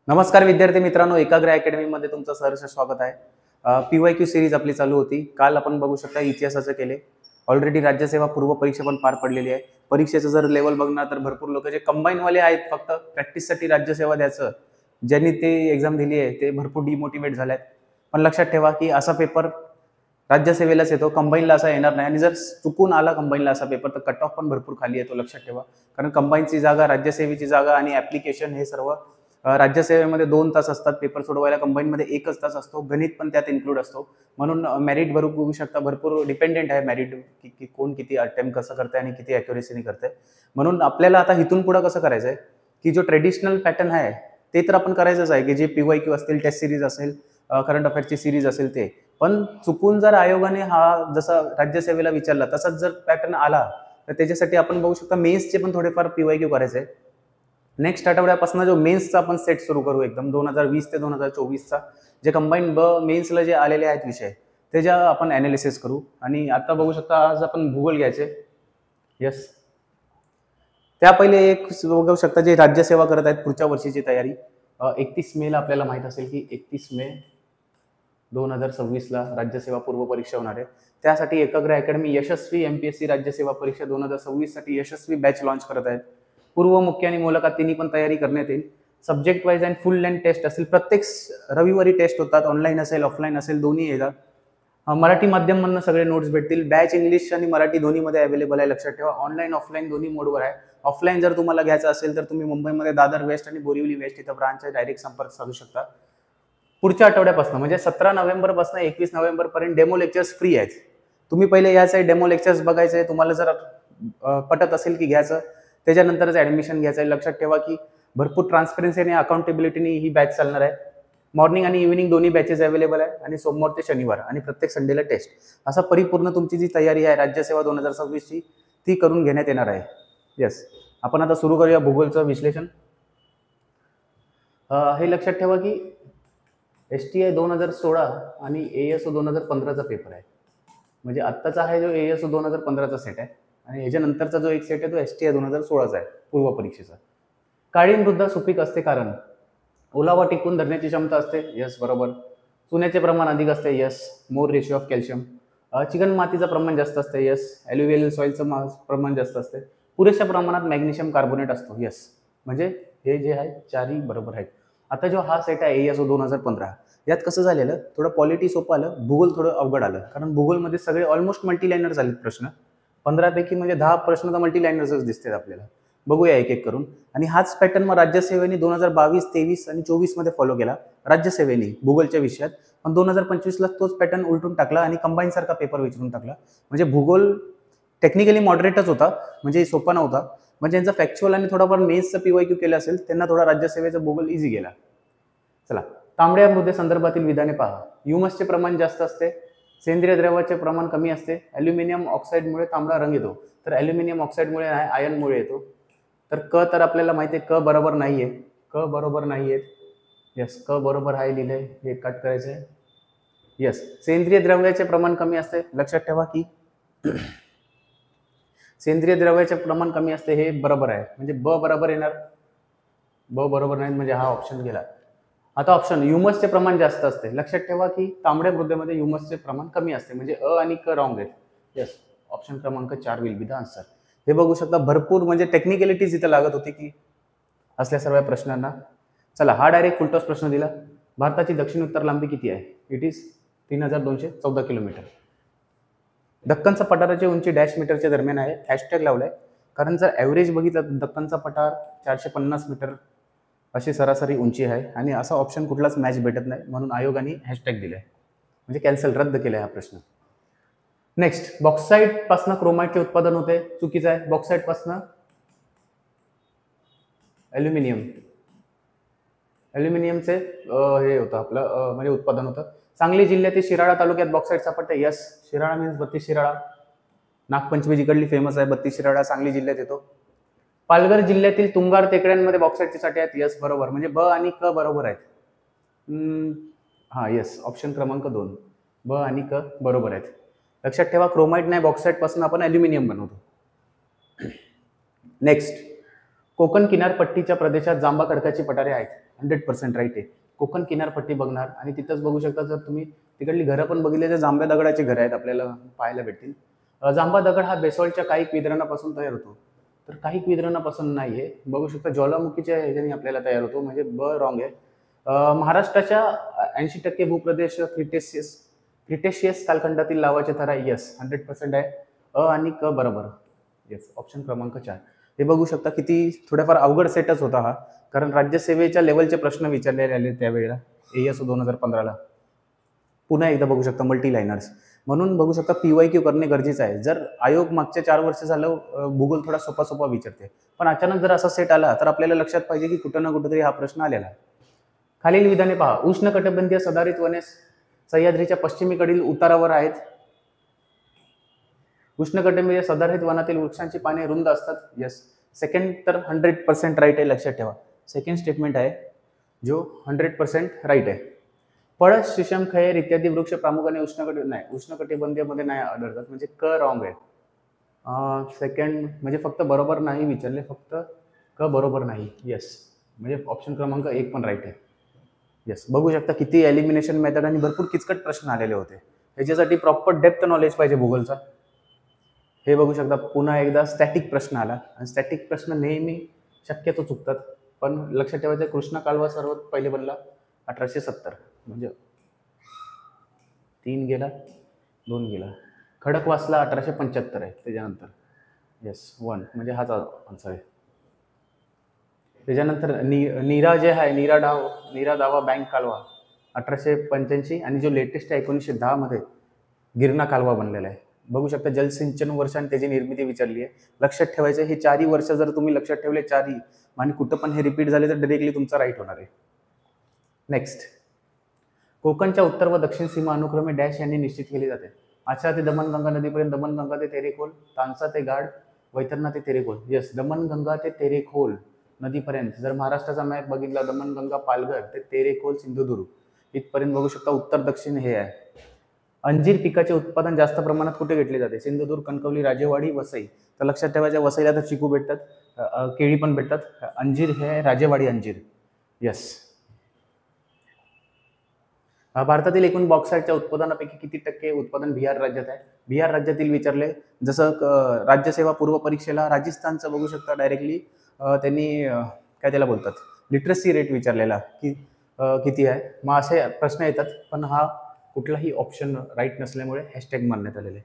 नमस्कार विद्यार्थी मित्रांनो, एकाग्र अकॅडमीमध्ये तुमचं सहर्ष स्वागत आहे. PYQ सिरीज आपली चालू होती. काल आपण बघू शकता इतिहासाचं केले. ऑलरेडी राज्यसेवा पूर्व परीक्षा पण पार पडलेली आहे. परीक्षेचं जर लेवल बघणार तर भरपूर लोक जे कंबाईनवाले आहेत फक्त प्रॅक्टिससाठी राज्यसेवा द्यायचं, ज्यांनी ते एक्झाम दिली आहे ते भरपूर डिमोटिवेट झाले आहेत. पण लक्षात ठेवा की असा पेपर राज्यसेवेलाच येतो, कंबाईनला असा येणार नाही. आणि जर चुकून आला कंबाईनला असा पेपर तर कट ऑफ पण भरपूर खाली येतो, लक्षात ठेवा. कारण कंबाईनची जागा, राज्यसेवेची जागा आणि ऍप्लिकेशन हे सर्व राज्यसेवेमध्ये 2 तास असतात पेपर सोडवायला, कंबाईनमध्ये 1च तास असतो. गणित पण त्यात इन्क्लूड असतो. म्हणून मेरिट बघू शकता भरपूर डिपेंडेंट आहे मेरिट की कोण किती अटेम्प्ट कसं करते आणि किती ॲक्युरेसीने करते. म्हणून आपल्याला आता इथून पुढे कसं करायचं आहे की जो ट्रेडिशनल पॅटर्न आहे ते तर आपण करायचंच आहे की जे PYQ असतील, टेस्ट सिरीज असेल, करंट अफेअर्सची सिरीज असेल ते. पण चुकून जर आयोगाने हा जसा राज्यसेवेला विचारला तसाच जर पॅटर्न आला तर त्याच्यासाठी आपण बघू शकता मेन्सचे पण थोडेफार PYQ करायचे. नेक्स्ट आठवड्यापासून जो मेन्सचा आपण सेट सुरू करू एकदम 2020 ते 2024चा, जे कंबाईन मेन्सला जे आलेले आहेत विषय त्याच्या आपण ॲनालिसिस करू. आणि आता बघू शकता आज आपण भूगोल घ्यायचे. यस, त्या पहिले एक बघू शकता जे राज्यसेवा करत आहेत पुढच्या वर्षीची तयारी. 31 मेला आपल्याला माहित असेल की 31 मे 2026ला राज्यसेवा पूर्व परीक्षा होणार आहे. त्यासाठी एकाग्र अकॅडमी यशस्वी MPSC राज्यसेवा परीक्षा 2026 साठी यशस्वी बॅच लॉन्च करत आहेत. पूर्व, मुख्य आणि मुलाखत तिन्ही पण तयारी करण्यात येईल. Subject wise and full length test असेल. प्रत्येक रविवारी टेस्ट होतात, ऑनलाईन असेल ऑफलाईन असेल दोन्ही येतात. मराठी माध्यममधून सगळे नोट्स भेटतील. बॅच इंग्लिश आणि मराठी दोन्हीमध्ये अवेलेबल आहे, लक्षात ठेवा. ऑनलाईन ऑफलाईन दोन्ही मोडवर आहे. ऑफलाईन जर तुम्हाला घ्यायचं असेल तर तुम्ही मुंबईमध्ये दादर वेस्ट आणि बोरिवली वेस्ट इथं ब्रांच आहे, डायरेक्ट संपर्क साधू शकता. पुढच्या आठवड्यापासून म्हणजे 17 नोव्हेंबरपासून 21 नोव्हेंबरपर्यंत डेमो लेक्चर्स फ्री आहेत. तुम्ही पहिले यायचं आहे, डेमो लेक्चर्स बघायचं आहे. तुम्हाला जर पटत असेल की घ्यायचं त्याच्यानंतरच ऍडमिशन घ्यायचं आहे. लक्षात ठेवा की भरपूर ट्रान्सपरन्सी आणि अकाउंटेबिलिटीने ही बॅच चालणार आहे. मॉर्निंग आणि इव्हिनिंग दोन्ही बॅचेस अवेलेबल आहे आणि सोमवार ते शनिवार आणि प्रत्येक संडेला टेस्ट. असा परिपूर्ण तुमची जी तयारी आहे राज्यसेवा 2026ची ती करून घेण्यात येणार आहे. येस, आपण आता सुरू करूया भूगोलचं विश्लेषण. हे लक्षात ठेवा की STI 2016 आणि ASO 2015चा पेपर आहे. म्हणजे आत्ताचा आहे जो ASO 2015चा सेट आहे आणि याच्यानंतरचा जो एक सेट आहे तो STI 2016चा आहे पूर्व परीक्षेचा. काळी मृदा सुपीक असते कारण ओलावा टिकून धरण्याची क्षमता असते. यस, बरोबर. चुन्याचे प्रमाण अधिक असते. Yes, more ratio of calcium. Chicken मातीचं प्रमाण जास्त असते. यस, ॲल्युव्हियल सॉइलचं प्रमाण जास्त असते. पुरेशा प्रमाणात मॅग्नेशियम कार्बोनेट असतो. यस, म्हणजे हे जे आहे चारही बरोबर आहेत. आता जो हा सेट आहे ASO 2015 यात कसं झालेलं, थोडं पॉलिटी सोपं आलं, भूगोल थोडं अवघड आलं. कारण भूगोलमध्ये सगळे ऑलमोस्ट मल्टीलायनर झालेत प्रश्न. 15 पैकी म्हणजे 10 प्रश्न तर मल्टीलायनर्सच दिसतात आपल्याला. बघूया एक एक करून. आणि हाच पॅटर्न मग राज्यसेवेने 2022, 23 आणि 24 मध्ये फॉलो केला राज्यसेवेने भूगोलच्या विषयात. पण 2025ला तोच पॅटर्न उलटून टाकला आणि कंबाईन सारखा पेपर विचारून टाकला. म्हणजे भूगोल टेक्निकली मॉडरेटच होता, म्हणजे सोपा नव्हता. म्हणजे ज्यांचा फॅक्च्युअल आणि थोडाफार मेन्सचं PYQ केलं असेल त्यांना थोडा राज्यसेवेचा भूगोल इझी गेला. चला, तांबड्या मृदे संदर्भातील विधाने पहा. ह्युमसचे प्रमाण जास्त असते, सेंद्रिय द्रव्याचे प्रमाण कमी असते. ॲल्युमिनियम ऑक्साईडमुळे तांबडा रंग येतो. तर ॲल्युमिनियम ऑक्साईडमुळे आयर्नमुळे येतो. तर तर आपल्याला माहिती आहे क बरोबर नाहीये. क बरोबर नाहीये. यस, क बरोबर आहे लिहिलंय, हे कट करायचं आहे. यस, सेंद्रिय द्रव्याचे प्रमाण कमी असते. लक्षात ठेवा की सेंद्रिय द्रव्याचे प्रमाण कमी असते, हे बरोबर आहे. म्हणजे ब बरोबर येणार. ब बरोबर नाही म्हणजे हा ऑप्शन गेला. आता ऑप्शन ह्युमसचे प्रमाण जास्त असते. लक्षात ठेवा की तांबड्या मृदेमध्ये ह्युमसचे प्रमाण कमी असते. म्हणजे आणि क रॉंग आहेत. यस, ऑप्शन क्रमांक 4 विल बी द आन्सर. हे बघू शकता भरपूर म्हणजे टेक्निकॅलिटीज इथं लागत होती की असल्या सर्व प्रश्नांना. चला, हा डायरेक्ट फुलटॉस प्रश्न दिला. भारताची दक्षिण उत्तर लांबी किती आहे? It is 3214 kilometre. दक्कनचा पठाराची उंची डॅश मीटरच्या दरम्यान आहे. हॅशटॅग लावलाय कारण जर ॲव्हरेज बघितलं तर दक्कनचा पठार 450 मीटर अशी सरासरी उंची आहे आणि असा ऑप्शन कुठलाच मॅच भेटत नाही, म्हणून आयोगाने हॅशटॅग दिलाय. म्हणजे कॅन्सल, रद्द केलाय हा प्रश्न. नेक्स्ट, बॉक्साईट पासून क्रोमाइटचे उत्पादन होते. चुकीचं आहे. बॉक्साईट पासून ॲल्युमिनियमचे हे होतं आपलं म्हणजे उत्पादन होतं. सांगली जिल्ह्यातील शिराळा तालुक्यात बॉक्साईट सापडते. Yes, Shirala means 32 Shirala. नागपंचमी जिकडली फेमस आहे 32 शिराळा सांगली जिल्ह्यात येतो. पालघर जिल्ह्यातील तुंगार टेकड्यांमध्ये बॉक्साईटचे साठे आहेत. यस, बरोबर. म्हणजे ब आणि क बरोबर आहेत. हा, यस, ऑप्शन क्रमांक 2 ब आणि क बरोबर आहेत. लक्षात ठेवा क्रोमाइट नाही, बॉक्साईट पासून आपण ॲल्युमिनियम बनवतो. नेक्स्ट, कोकण किनारपट्टीच्या प्रदेशात जांबा खडकाची पठारे आहेत. 100% राईट आहे. कोकण किनारपट्टी बघणार आणि तिथंच बघू शकता, जर तुम्ही तिकडली घरं पण बघितली तर जांभ्या दगडाची घरं आहेत आपल्याला पाहायला भेटतील. जांभा दगड हा बेसॉल्टच्या काही विद्राणापासून तयार होतो, तर काही विद्राणापासून नाही आहे. बघू शकता ज्वालामुखीच्या ह्याच्याने आपल्याला तयार होतो, म्हणजे ब रॉंग आहे. महाराष्ट्राच्या 80% भूप्रदेश क्रिटेशियस कालखंडातील लावाचे थर आहे. येस 100% आहे. अ आणि क बरोबर. येस ऑप्शन क्रमांक 4. हे बघू शकता किती थोड्याफार अवघड सेटच होता हा, कारण राज्यसेवेच्या लेवलचे प्रश्न विचारलेले आले त्यावेळेला AS 2015ला. पुन्हा एकदा बघू शकता मल्टी लाईनर्स, म्हणून बघू शकता PYQ करणे गरजेचं आहे. जर आयोग मागच्या 4 वर्ष झालं भूगोल थोडा सोपा सोपा विचारते, पण अचानक जर असा सेट आला तर आपल्याला लक्षात पाहिजे की कुठं ना कुठेतरी हा प्रश्न आलेला आहे. खालील विधाने पहा. उष्णकटिबंधीय सदाहरित वने सह्याद्रीच्या पश्चिमेकडील उतारावर आहेत. उष्णकटिबंधीय सदाहरित वनातील वृक्षांची पाने रुंद असतात. येस सेकंड तर 100% राईट आहे, लक्षात ठेवा. सेकंड स्टेटमेंट आहे जो 100% राईट आहे. पळस, शिशम, खैर इत्यादी वृक्ष प्रामुख्याने उष्णकटिबंधीयमध्ये नाही आढळतात, म्हणजे क रॉंग आहे. सेकंड म्हणजे फक्त बरोबर नाही विचारले, फक्त क बरोबर नाही. येस म्हणजे ऑप्शन क्रमांक 1 पण राईट आहे. येस बघू शकता किती एलिमिनेशन मेथड आणि भरपूर किचकट प्रश्न आलेले होते. ह्याच्यासाठी प्रॉपर डेप्थ नॉलेज पाहिजे भूगोलचा. हे बघू शकता पुन्हा एकदा स्टॅटिक प्रश्न आला, आणि स्टॅटिक प्रश्न नेहमी शक्यतो चुकतात, पण लक्षात ठेवायचं कृष्णा कालवा सर्वात पहिले बनला 1870, म्हणजे 3 गेला 2 गेला. खडकवासला 1875 आहे त्याच्यानंतर. येस 1 म्हणजे हाच आन्सर आहे. त्याच्यानंतर नीरा जे आहे नीरा दावा बँक कालवा 1885, आणि जो लेटेस्ट आहे 1910 मध्ये गिरणा कालवा बनलेला आहे. बघू शकता जलसिंचन वर्ष आणि त्याची निर्मिती विचारली आहे. लक्षात ठेवायचं हे 4ही वर्ष जर तुम्ही लक्षात ठेवले 4ही, आणि कुठं पण हे रिपीट झाले तर डायरेक्टली तुमचा राईट होणार आहे. नेक्स्ट, कोकणच्या उत्तर व दक्षिण सीमा अनुक्रमे डॅश यांनी निश्चित केली जाते. आचरा ते दमणगंगा नदीपर्यंत, दमणगंगा ते तेरेखोल, तानसा ते गाड, वैतरणा ते तेरेखोल. येस दमणगंगा ते तेरेखोल नदीपर्यंत. जर महाराष्ट्राचा मॅप बघितला, दमणगंगा पालघर ते तेरेखोल सिंधुदुर्ग इथपर्यंत बघू शकता उत्तर दक्षिण हे आहे. अंजीर पिकाचे उत्पादन जास्त प्रमाणात कुठे घेतले जाते? सिंधुदुर्ग, कणकवली, राजेवाडी, वसई. तर लक्षात ठेवायच्या वसईला तर चिकू भेटतात, केळी पण भेटतात. अंजीर हे राजेवाडी अंजीर. येस. भारतातील एकूण बॉक्साईटच्या उत्पादनापैकी किती टक्के उत्पादन बिहार राज्यात आहे? बिहार राज्यातील विचारले. जसं राज्यसेवा पूर्व परीक्षेला राजस्थानचं बघू शकता डायरेक्टली त्यांनी काय त्याला बोलतात लिटरसी रेट विचारलेला की किती आहे. मग असे प्रश्न येतात, पण हा कुठलाही ऑप्शन राईट नसल्यामुळे हॅशटॅग मानण्यात आलेले.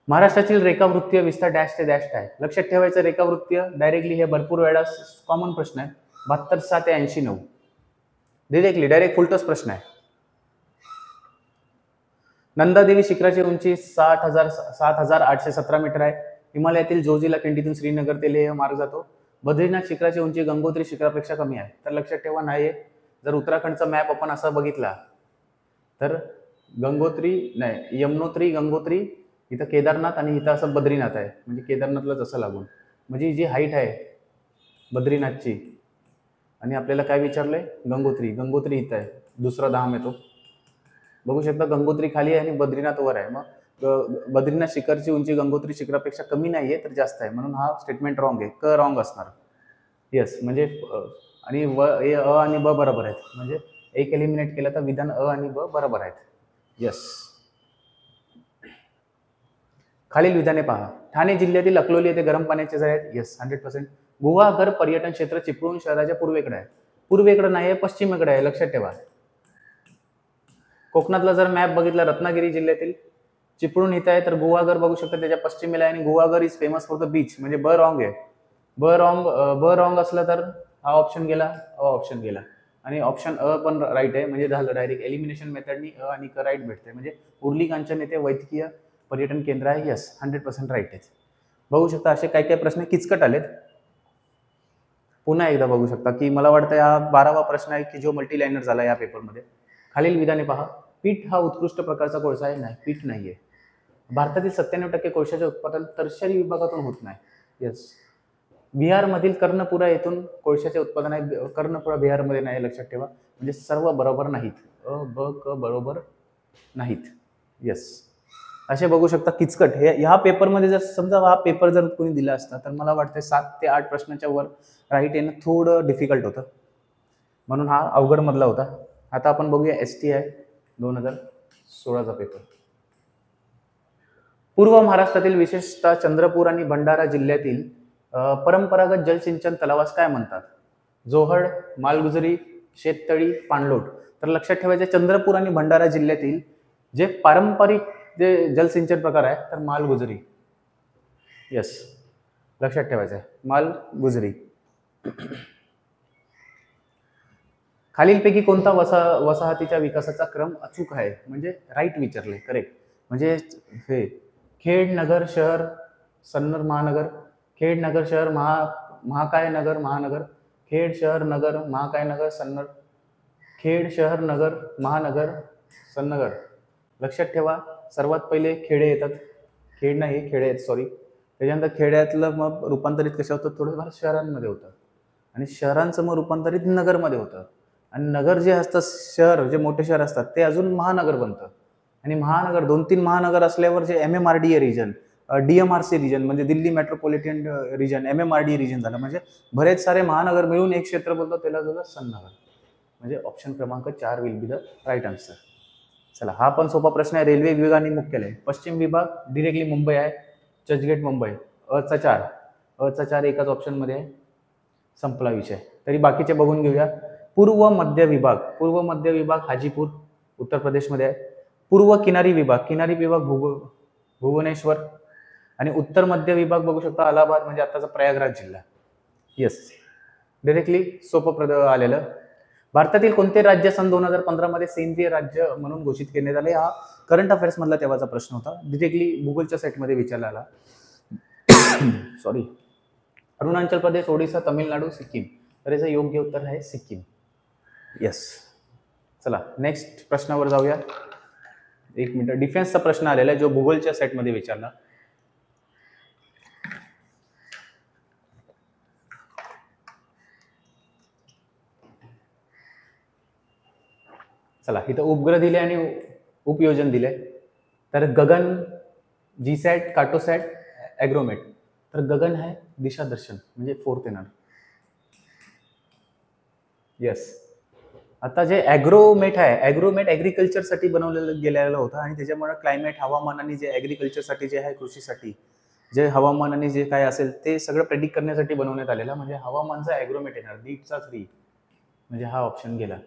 महाराष्ट्रातील रेखावृत्तीय विस्तार डॅश ते डॅश आहे. लक्षात ठेवायचं रेखावृत्तीय डायरेक्टली हे भरपूर वेळा कॉमन प्रश्न आहे. 72 ते 89 डायरेक्ट फुलटॉस प्रश्न आहे. नंदादेवी शिखराची उंची 7,817 मीटर आहे. हिमालयातील जोजिला खिंडीतून श्रीनगर ते लेह मार्ग जातो. बद्रीनाथ शिखराची उंची गंगोत्री शिखरापेक्षा कमी आहे. तर लक्षात ठेवा नाही. जर उत्तराखंडचा मॅप आपण असा बघितला तर यमुनोत्री गंगोत्री, इथं केदारनाथ आणि इथं असं बद्रीनाथ आहे, म्हणजे केदारनाथलाच असं लागून, म्हणजे जी हाईट आहे बद्रीनाथची. आणि आपल्याला काय विचारलंय? गंगोत्री इथं आहे, दुसरा धाम येतो. बघू शकता गंगोत्री खाली आहे आणि बद्रीनाथ वर आहे. मग बद्रीनाथ शिखरची उंची गंगोत्री शिखरापेक्षा कमी नाहीये तर जास्त आहे, म्हणून हा स्टेटमेंट रॉंग आहे. क रॉंग असणार. येस म्हणजे आणि अ आणि ब बरोबर आहेत, म्हणजे एक एलिमिनेट केलं तर विधान अ आणि ब बरोबर आहेत. येस. खालील विधाने पहा. ठाणे जिल्ह्यातील अकलोली येथे गरम पाण्याचे झरे आहेत. येस 100%. गुहागर पर्यटन क्षेत्र चिपळूण शहराच्या पूर्वेकडे आहे. पूर्वेकडे नाही, पश्चिमेकडे आहे, लक्षात ठेवा. कोकणातला जर मॅप बघितला, रत्नागिरी जिल्ह्यातील चिपळूण इथं आहे, तर गुहागर बघू शकता त्याच्या पश्चिमेला आहे, आणि Guhagar is famous for the beach, म्हणजे ब रॉंग आहे. ब रॉंग असलं तर हा ऑप्शन गेला, अ ऑप्शन गेला, आणि ऑप्शन अ पण राईट आहे, म्हणजे झालं डायरेक्ट एलिमिनेशन मेथडनी अ आणि क राईट भेटते, म्हणजे उर्ली कांचन येथे वैद्यकीय पर्यटन केंद्र आहे. यस 100% राईट आहे. बघू शकता असे काही काही प्रश्न किचकट आलेत. पुन्हा एकदा बघू शकता की मला वाटतं हा 12वा प्रश्न आहे की जो मल्टी लाईनर झाला या पेपरमध्ये. खालील विधाने पहा. पीठ हा उत्कृष्ट प्रकारचा कोळसा आहे. नाही, पीठ नाहीये. भारतातील 97% कोळशाचे उत्पादन टर्शरी विभागातून होत नाही. येस. बिहारमधील कर्णपुरा येथून कोळशाचे उत्पादन आहे. कर्णपुरा बिहारमध्ये नाही, लक्षात ठेवा. म्हणजे सर्व बरोबर नाहीत. अ ब क बरोबर नाहीत. येस. असे बघू शकता किचकट. ह्या पेपरमध्ये जर समजा हा पेपर जर कोणी दिला असता तर मला वाटतं 7 ते 8 प्रश्नाच्या वर राईट येणं थोडं डिफिकल्ट होतं, म्हणून हा अवघड मधला होता. आता आपण बघूया STI 2016चा पेपर. पूर्व महाराष्ट्रातील विशेषतः चंद्रपूर आणि भंडारा जिल्ह्यातील परंपरागत जलसिंचन तलावास काय म्हणतात? जोहड, मालगुजरी, शेततळी, पाणलोट. तर लक्षात ठेवायचे चंद्रपूर आणि भंडारा जिल्ह्यातील जे पारंपरिक जे जलसिंचन प्रकार आहे तर मालगुजरी. यस, लक्षात ठेवायचं आहे मालगुजरी. खालीलपैकी कोणता वसाहतीच्या विकासाचा क्रम अचूक आहे? म्हणजे राईट विचारले, करेक्ट. म्हणजे हे खेड नगर शहर सन्नर महानगर, खेड नगर शहर महाकाय नगर महानगर, खेड शहर नगर महाकाय नगर सन्नर, खेड शहर नगर महानगर सन्नगर. लक्षात ठेवा सर्वात पहिले खेडे येतात, खेड नाही खेडे आहेत सॉरी. त्याच्यानंतर खेड्यातलं मग रूपांतरित कसं होतं, थोडंफार शहरांमध्ये होतं आणि शहरांचं मग रूपांतरित नगरमध्ये होतं आणि नगर जे असतं शहर जे मोठे शहर असतात ते अजून महानगर बनतं आणि महानगर 2-3 महानगर असल्यावर जे MMRDA रिजन, DMRC रिजन म्हणजे Delhi metropolitan region, MMRDA region झालं. म्हणजे बरेच सारे महानगर मिळून एक क्षेत्र बोलतो त्याला झालं सन्नगर. म्हणजे ऑप्शन क्रमांक 4 will be the right answer. चला हा पण सोपा प्रश्न आहे. रेल्वे विभाग आणि मुख्यालय पश्चिम विभाग डिरेक्टली मुंबई आहे, चर्चगेट मुंबई. अचा 4 एकाच ऑप्शन मध्ये आहे. संपला विषय. तरी बाकीचे बघून घेऊया. पूर्व मध्य विभाग हाजीपूर उत्तर प्रदेशमध्ये आहे. पूर्व किनारी विभाग भुवनेश्वर आणि उत्तर मध्य विभाग बघू शकता अलाहाबाद म्हणजे आताचा प्रयागराज जिल्हा. येस, डायरेक्टली सोपं आलेलं. भारतातील कोणते राज्य सन 2015 मध्ये सेंद्रिय राज्य म्हणून घोषित करण्यात आले? हा करंट अफेअर्स मधला तेव्हाचा प्रश्न होता, डिरेक्टली गुगलच्या साईटमध्ये विचारला आला. सॉरी, अरुणाचल प्रदेश, ओडिसा, तामिळनाडू, सिक्कीम. तर याचं योग्य उत्तर आहे सिक्कीम. येस. चला नेक्स्ट प्रश्नावर जाऊया. एक मिनिट, डिफेन्सचा प्रश्न आलेला आहे जो गुगलच्या साईटमध्ये विचारला. चला इथं उपग्रह दिले आणि उपयोजन दिले. तर गगन, जीसॅट, कार्टोसॅट, ॲग्रोमेट. तर गगन आहे दिशादर्शन म्हणजे 4th येणार. येस. आता जे ॲग्रोमेट आहे, ॲग्रोमेट ॲग्रिकल्चरसाठी बनवलेलं गेलेलं होतं आणि त्याच्यामुळे क्लायमेट हवामान आणि जे ॲग्रिकल्चरसाठी जे आहे कृषीसाठी जे हवामान आणि जे काय असेल ते सगळं प्रेडिक्ट करण्यासाठी बनवण्यात आलेलं. म्हणजे हवामानचा ॲग्रोमेट येणार, नीटचा 3 म्हणजे हा ऑप्शन गेला.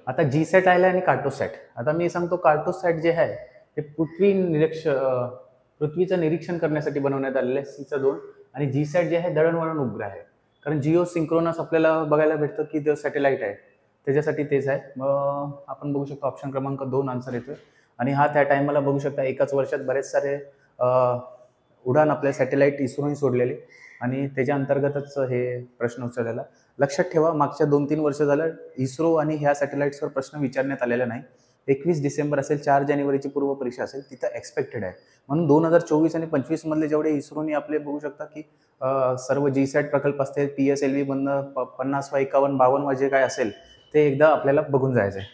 आता जीसॅट आला आणि कार्टोसॅट. आता मी सांगतो कार्टोसॅट जे आहे ते पृथ्वीचं निरीक्षण करण्यासाठी बनवण्यात आलेलं आहे, C चा 2. आणि जीसॅट जे आहे दळणवळण उपग्रह आहे. कारण जिओ सिंक्रोनस आपल्याला बघायला भेटतं की जो सॅटेलाइट आहे त्याच्यासाठी तेच आहे. मग आपण बघू शकतो ऑप्शन क्रमांक 2 आन्सर येतोय. आणि हा त्या टायमाला बघू शकता एकाच वर्षात बरेच सारे उडान आपल्या सॅटेलाइट इस्रोने सोडलेले आणि त्याच्या अंतर्गतच हे प्रश्न उचललेला. लक्षात ठेवा मागच्या 2-3 वर्ष झालं इस्रो आणि ह्या सॅटेलाइट्सवर प्रश्न विचारण्यात आलेला नाही. 21 डिसेंबर असेल, 4 जानेवारीची पूर्व परीक्षा असेल, तिथं एक्सपेक्टेड आहे. म्हणून 2024 आणि 25 मधले जेवढे इस्रोने आपले बघू शकता की सर्व जीसॅट प्रकल्प असतील, PSLV बंद 50, 51, 52 जे काय असेल ते एकदा आपल्याला बघून जायचं आहे.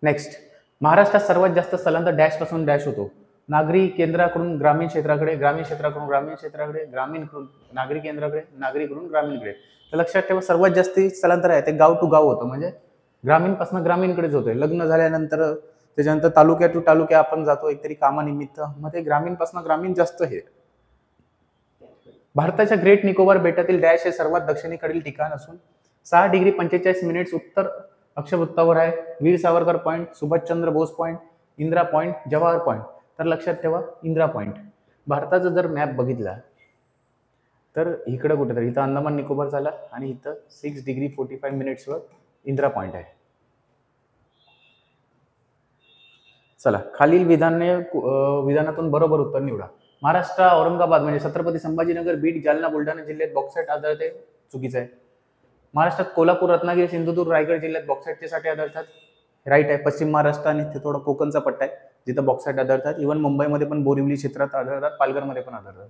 नेक्स्ट, महाराष्ट्रात सर्वात जास्त स्थलांतर डॅश पासून डॅश होतो. नागरी केंद्राकडून ग्रामीण क्षेत्राकडे, ग्रामीण क्षेत्राकडून ग्रामीण क्षेत्राकडे, ग्रामीणकडून नागरी केंद्राकडे, नागरीकडून ग्रामीणकडे. तर लक्षात ठेवा सर्वात जास्त स्थलांतर आहे ते गाव टू गाव होतं. म्हणजे ग्रामीणपासून ग्रामीणकडेच होतंय. लग्न झाल्यानंतर त्याच्यानंतर तालुक्या टू तालुक्या आपण जातो एकतरी कामानिमित्त, मग ते ग्रामीणपासून ग्रामीण जास्त हे. भारताच्या ग्रेट निकोबार बेटातील डॅश हे सर्वात दक्षिणेकडील ठिकाण असून 6 डिग्री 45 मिनिट्स उत्तर अक्षवृत्तावर आहे. Veer Savarkar point, Subhashchandra Bose point, Indira point, Jawahar point. तर लक्षात ठेवा इंदिरा पॉईंट. भारताचा जर मॅप बघितला तर इकडं कुठेतरी इथं अंदमान निकोबार झाला आणि इथं 6 डिग्री 45 मिनिट्सवर इंदिरा पॉईंट आहे. चला खालील विधानातून बरोबर उत्तर निवडा. महाराष्ट्र औरंगाबाद म्हणजे छत्रपती संभाजीनगर, बीड, जालना, बुलढाणा जिल्ह्यात बॉक्साईट आढळते, चुकीचं आहे. महाराष्ट्रात कोल्हापूर, रत्नागिरी, सिंधुदुर्ग, रायगड जिल्ह्यात बॉक्साईटचे साठे आढळतात, राईट आहे. पश्चिम महाराष्ट्र आणि ते थोडा कोकणचा पट्टा आहे जिथं बॉक्साईट आढळतात. इव्हन मुंबईमध्ये पण बोरिवली क्षेत्रात आढळतात, पालघरमध्ये पण आढळतात.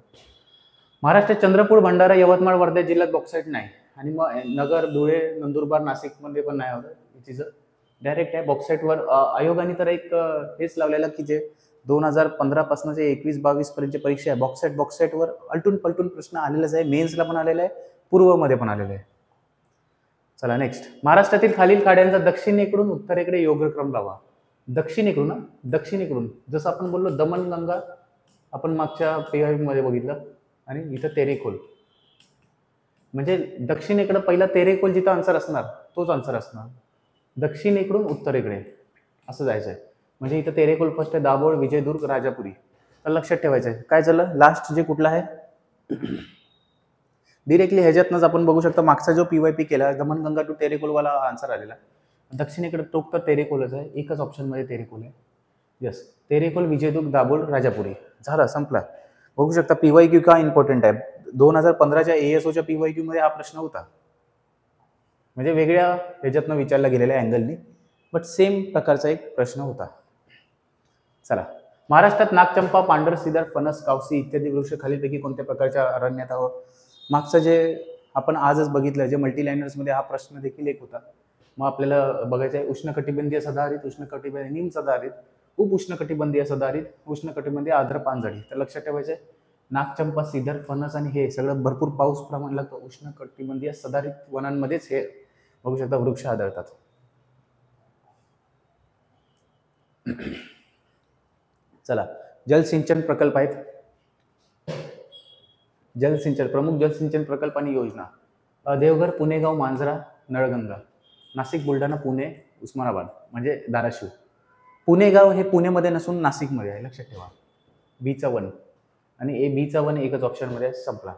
महाराष्ट्रात चंद्रपूर, भंडारा, यवतमाळ, वर्धा जिल्ह्यात बॉक्साईट नाही आणि मग नगर, धुळे, नंदुरबार, नाशिकमध्ये पण नाही होतं. इट इज डायरेक्ट आहे बॉक्साईटवर. आयोगाने तर एक हेच लावलेलं की जे 2015 पासून जे 21-22 पर्यंतची परीक्षा आहे, बॉक्सेटवर अलटून पलटून प्रश्न आलेलाच आहे. मेन्सला पण आलेला आहे, पूर्वमध्ये पण आलेला आहे. चला नेक्स्ट. महाराष्ट्रातील खालील खाड्यांचा दक्षिणेकडून उत्तरेकडे योगक्रम लावा. दक्षिणेकडून जसं आपण बोललो दमणगंगा आपण मागच्या PIV मध्ये बघितलं, आणि इथं तेरेखोल. म्हणजे दक्षिणेकडे पहिला तेरेखोल जिथं आन्सर असणार तोच आन्सर असणार. दक्षिणेकडून उत्तरेकडे असं जायचं आहे. म्हणजे इथं तेरेखोल फर्स्ट आहे, दाभोळ, विजयदुर्ग, राजापुरी. तर लक्षात ठेवायचं आहे. काय झालं लास्ट जे कुठला आहे, डिरेक्टली ह्याच्यातनंच आपण बघू शकतो. मागचा जो PYP केला दमणगंगा टू तेरेखोलवाला आन्सर आलेला. दक्षिणेकडे टोक तर तेरेखोलच आहे, एकच ऑप्शनमध्ये तेरेखोल आहे. यस, तेरेखोल, विजयदुर्ग, दाभोळ, राजापुरी. झालं, संपला. बघू शकता PYQ का इम्पॉर्टंट आहे. 2015च्या ASOच्या PYQ मध्ये हा प्रश्न होता. म्हणजे वेगळ्या ह्याच्यातनं विचारला गेलेल्या अँगलनी, बट सेम प्रकारचा एक प्रश्न होता. चला, महाराष्ट्रात नागचंपा, पांढर सिदर, फणस, कावसी इत्यादी वृक्ष खालीलपैकी कोणत्या प्रकारच्या अरण्यात आहोत. मागचं जे आपण आजच बघितलं, जे मल्टीलायनर्समध्ये हा प्रश्न देखील एक होता. मग आपल्याला बघायचं आहे उष्णकटिबंधीय सदाहरित, उष्णकटिबंधीय निम सदाहरित, उपोष्णकटिबंधीय सदाहरित, उष्णकटिबंधीय आर्द्र पानझडी. तर लक्षात ठेवायचं आहे नागचंपा, सिदर, फणस आणि हे सगळं भरपूर पाऊस प्रमाण लागतं उष्णकटिबंधीय सदाहरित वनांमध्येच हे बघू शकता वृक्ष आढळतात. चला, जलसिंचन प्रकल्प आहेत. जलसिंचन, प्रमुख जलसिंचन प्रकल्प आणि योजना. देवघर, पुणेगाव, मांजरा, नळगंगा. नाशिक, बुलढाणा, पुणे, उस्मानाबाद म्हणजे धाराशिव. पुणेगाव हे पुणेमध्ये नसून नाशिकमध्ये आहे, लक्षात ठेवा. बीचा 1 आणि बीचा 1 एकच ऑप्शनमध्ये संपला.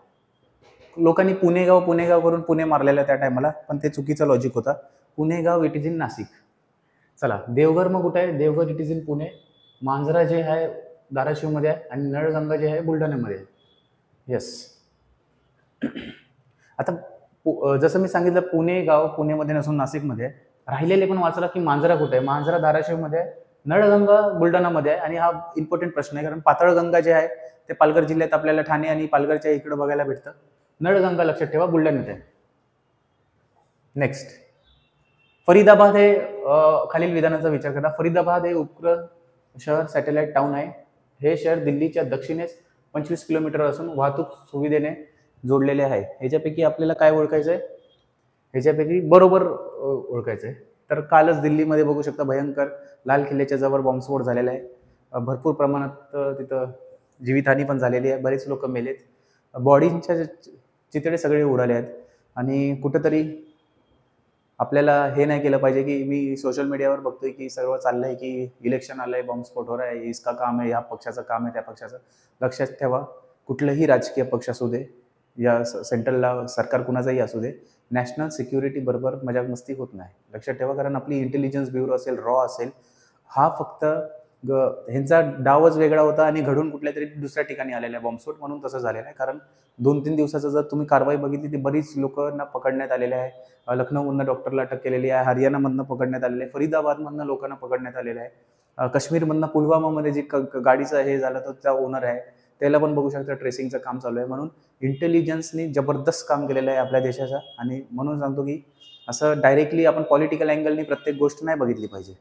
लोकांनी पुणेगाव करून पुणे मारलेलं त्या टायमाला, पण ते चुकीचा लॉजिक होता. Punegaon it is in Nashik. चला, देवघर मग कुठे आहे, Devghar it is in Pune. Manjara जे आहे धाराशिवमध्ये आहे आणि नळगंगा जे आहे बुलढाण्यामध्ये आहे. येस. आता जसं मी सांगितलं पुणेगाव पुणेमध्ये नसून नाशिकमध्ये आहे. राहिलेले पण वाचला की मांजरा कुठे आहे. मांजरा धाराशिवमध्ये आहे, नळगंगा बुलढाणामध्ये आहे. आणि हा इम्पॉर्टंट प्रश्न आहे कारण पाताळगंगा जे आहे ते पालघर जिल्ह्यात आपल्याला ठाणे आणि पालघरच्या इकडे बघायला भेटतं. नळगंगा लक्षात ठेवा बुलढाण्यात आहे. नेक्स्ट, फरीदाबाद हे खालील विधानाचा विचार करा. फरीदाबाद हे उपग्रह शहर सॅटेलाइट टाउन आहे. हे शहर दिल्लीच्या दक्षिणेस 25 किलोमीटर असून वाहतूक सुविधेने जोडलेले आहे. ह्याच्यापैकी आपल्याला काय ओळखायचं आहे, ह्याच्यापैकी बरोबर ओळखायचं आहे. तर कालच दिल्लीमध्ये बघू शकता भयंकर लाल किल्ल्याच्या जवळ बॉम्बस्फोट झालेला आहे. भरपूर प्रमाणात तिथं जीवितहानी पण झालेली आहे, बरेच लोक मेलेत, बॉडींच्या चितळे सगळे उडाले आहेत. आणि कुठंतरी आपल्याला हे नाही केलं पाहिजे की मी सोशल मीडियावर बघतोय की सर्व चाललंय की इलेक्शन आलंय, बॉम्बस्फोट हो रहा है, इसका काम आहे, ह्या पक्षाचं काम आहे, त्या पक्षाचं. लक्षात ठेवा, कुठलंही राजकीय पक्ष असू दे या सेंट्रलला सरकार कुणाचाही असू दे, नॅशनल सिक्युरिटी बरोबर मजाक मस्ती होत नाही. लक्षात ठेवा, कारण आपली इंटेलिजन्स ब्युरो असेल, रॉ असेल, हा फक्त ह्यांचा डावच वेगळा होता आणि घडून कुठल्या तरी दुसऱ्या ठिकाणी आलेला आहे बॉम्बस्फोट, म्हणून तसं झालेलं आहे. कारण 2-3 दिवसाचं जर तुम्ही कारवाई बघितली ती बरीच लोकांना पकडण्यात आलेले आहे. लखनौमधनं डॉक्टरला अटक केलेली आहे, हरियाणामधनं पकडण्यात आलेलं आहे, फरीदाबादमधनं लोकांना पकडण्यात आलेलं आहे, काश्मीरमधनं पुलवामामध्ये जी गाडीचं हे झालं तर त्या ओनर आहे त्याला पण बघू शकता ट्रेसिंगचं काम चालू आहे. म्हणून इंटेलिजन्सनी जबरदस्त काम केलेलं आहे आपल्या देशाचं. आणि म्हणून सांगतो की असं डायरेक्टली आपण पॉलिटिकल अँगलनी प्रत्येक गोष्ट नाही बघितली पाहिजे.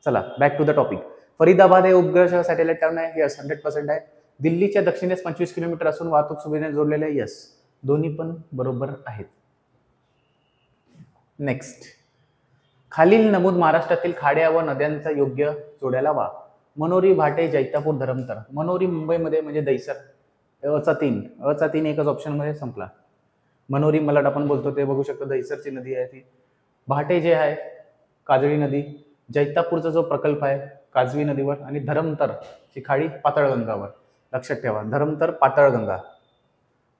चला, back to the topic. Faridabad हे उपग्रह सॅटेलाइट टाउन आहे. यस, 100% आहे. दिल्लीच्या दक्षिणेस 25 किलोमीटर असून वाहतूक सुविधेने जोडलेले आहे. यस, दोन्ही पण बरोबर आहेत. नेक्स्ट, खालील नमूद महाराष्ट्रातील खाड्या व नद्यांचा योग्य जोड्याला वा. मनोरी, भाटे, जैतापूर, धरमतर. मनोरी मुंबईमध्ये म्हणजे दहिसर. अचा 3 एकच ऑप्शनमध्ये संपला. मनोरी मलाड आपण बोलतो ते बघू शकतो, दहिसरची नदी आहे ती. भाटे जे आहे काजळी नदी. जैतापूरचा जो प्रकल्प आहे काजवी नदीवर. आणि धरमतर ची खाडी पाताळगंगावर. लक्षात ठेवा, धरमतर पाताळगंगा.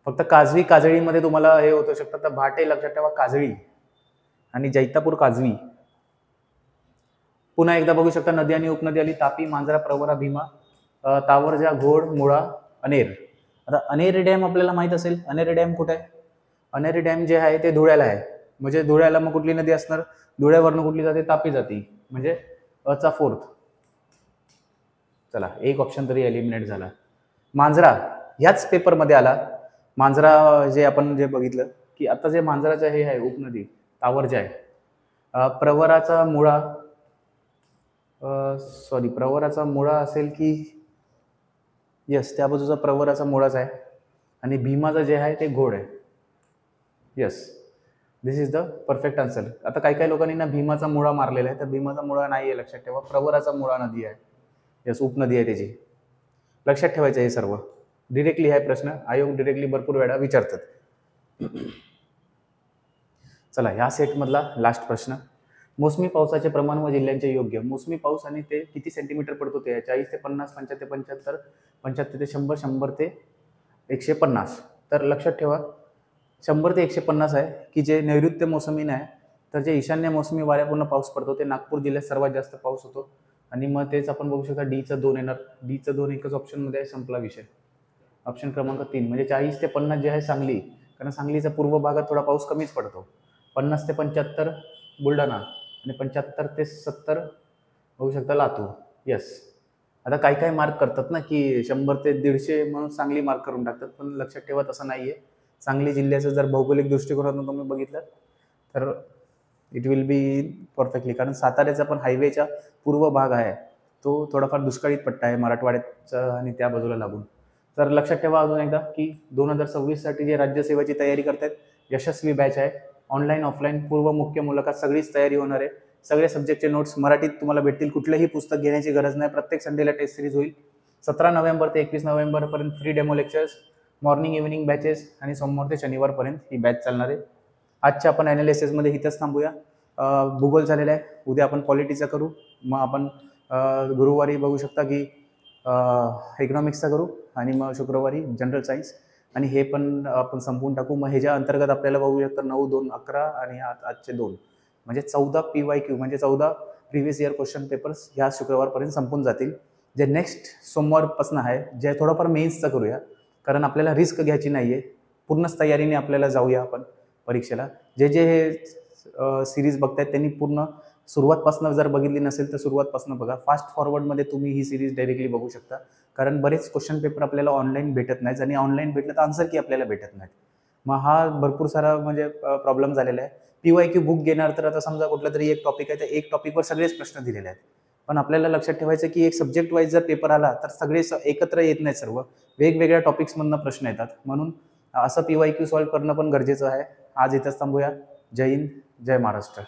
फक्त काजवी काजळीमध्ये तुम्हाला हे होऊ शकतं. तर भाटे लक्षात ठेवा काजळी आणि जैतापूर काजवी. पुन्हा एकदा बघू शकता नदी आणि उपनदी आली. तापी, मांजरा, प्रवरा, भीमा, तावरजा, घोड, मुळा, अनेर. आता अनेर डॅम आपल्याला माहित असेल. अनेर डॅम कुठे आहे? अनेर डॅम जे आहे ते धुळ्याला आहे. म्हणजे धुळ्याला मग कुठली नदी असणार? धुळ्यावरनं कुठली जाते? तापी जाती. म्हणजे अचा 4. चला, एक ऑप्शन तरी एलिमिनेट झाला. मांजरा ह्याच पेपरमध्ये आला. मांजरा जे आपण जे बघितलं की आता जे मांजराचं हे आहे उपनदी तावरजा आहे. प्रवराचा मुळा सॉरी, प्रवराचा मुळा असेल की यस, त्या बाजूचा प्रवराचा मुळाच आहे आणि भीमाचं जे आहे ते घोड आहे. Yes, this is the perfect answer. आता काही लोकांनी ना भीमाचा मुळा मारलेला आहे, तर भीमाचा मुळा नाही आहे, लक्षात ठेवा. प्रवराचा मुळा नदी आहे. यस, उपनदी आहे त्याची. लक्षात ठेवायचं हे सर्व. डिरेक्टली हा प्रश्न आयोग डिरेक्टली भरपूर वेळा विचारतात. चला, ह्या सेटमधला लास्ट प्रश्न. मोसमी पावसाचे प्रमाण व जिल्ह्यांचे योग्य. मोसमी पाऊस आणि ते किती सेंटीमीटर पडतो ते 40 ते 50, 75 ते 75, 75 ते 100, 100 ते 150. तर लक्षात ठेवा 100 ते 150 आहे की जे नैऋत्य मोसमी नाही, तर जे ईशान्य मोसमी वाऱ्यापूर्ण पाऊस पडतो ते नागपूर जिल्ह्यात सर्वात जास्त पाऊस होतो. आणि मग तेच आपण बघू शकता डीचं 2 येणार. डीचं 2 एकच ऑप्शनमध्ये आहे, संपला विषय. ऑप्शन क्रमांक 3 म्हणजे 40 ते 50 जे आहे सांगली, कारण सांगलीचा पूर्व भागात थोडा पाऊस कमीच पडतो. 50 ते 75 बुलढाणा आणि 75 ते 70 बघू शकता लातूर. यस, आता काय मार्क करतात ना की 100 ते 150 म्हणून सांगली मार्क करून टाकतात, पण लक्षात ठेवा तसं नाही आहे. सांगली जिल्ह्याचं जर भौगोलिक दृष्टिकोनातून तुम्ही बघितलं तर इट विल बी परफेक्टली, कारण साताऱ्याचा पण हायवेच्या पूर्व भाग आहे, तो थोडाफार दुष्काळीत पट्टा आहे मराठवाड्याचा आणि त्या बाजूला लागून. तर लक्षात ठेवा अजून एकदा की 2026 साठी जे राज्यसेवेची तयारी करतात, यशस्वी बॅच आहे. ऑनलाईन ऑफलाईन पूर्व मुख्य मुलाखत सगळीच तयारी होणार आहे. सगळे सब्जेक्टचे नोट्स मराठीत तुम्हाला भेटतील. कुठलंही पुस्तक घेण्याची गरज नाही. प्रत्येक संडेला टेस्ट सिरीज होईल. 17 नोव्हेंबर ते 21 नोव्हेंबरपर्यंत free demo lectures, morning evening batches आणि सोमवार ते शनिवारपर्यंत ही बॅच चालणार आहे. आजच्या आपण ॲनालिसिसमध्ये इथंच थांबूया. भूगोल झालेला आहे, उद्या आपण पॉलिटीचा करू. मग आपण गुरुवारी बघू शकता की इकॉनॉमिक्सचा करू आणि मग शुक्रवारी जनरल सायन्स, आणि हे पण आपण संपवून टाकू. मग ह्याच्या अंतर्गत आपल्याला बघू शकता 9, 2, 11 आणि आजचे 2 म्हणजे 14 PYQ म्हणजे 14 प्रिव्हियस इयर क्वेश्चन पेपर्स ह्या शुक्रवारपर्यंत संपून जातील. जे नेक्स्ट सोमवारपासून आहे, जे थोडंफार मेन्सचं करूया, कारण आपल्याला रिस्क घ्यायची नाही आहे. पूर्णच तयारीने आपल्याला जाऊया आपण परीक्षेला. जे हे सिरीज बघतायत त्यांनी पूर्ण सुरुवातपासून जर बघितली नसेल तर सुरुवातपासून बघा. फास्ट फॉरवर्डमध्ये तुम्ही ही सिरीज डायरेक्टली बघू शकता, कारण बरेच क्वेश्चन पेपर आपल्याला ऑनलाईन भेटत नाहीत आणि ऑनलाईन भेटलं तर आन्सर की आपल्याला भेटत नाहीत. मग हा भरपूर सारा म्हणजे प्रॉब्लेम झालेला आहे. PYQ बुक घेणार तर आता समजा कुठला तरी एक टॉपिक आहे, तर एक टॉपिकवर सगळेच प्रश्न दिलेले आहेत, पण आपल्याला लक्षात ठेवायचं की एक सब्जेक्ट वाईज जर पेपर आला तर सगळे एकत्र येत नाहीत, सर्व वेगवेगळ्या टॉपिक्समधनं प्रश्न येतात. म्हणून असं PYQ सॉल्व्ह करणं पण गरजेचं आहे. आज इथंच थांबूया. जय हिंद, जय महाराष्ट्र.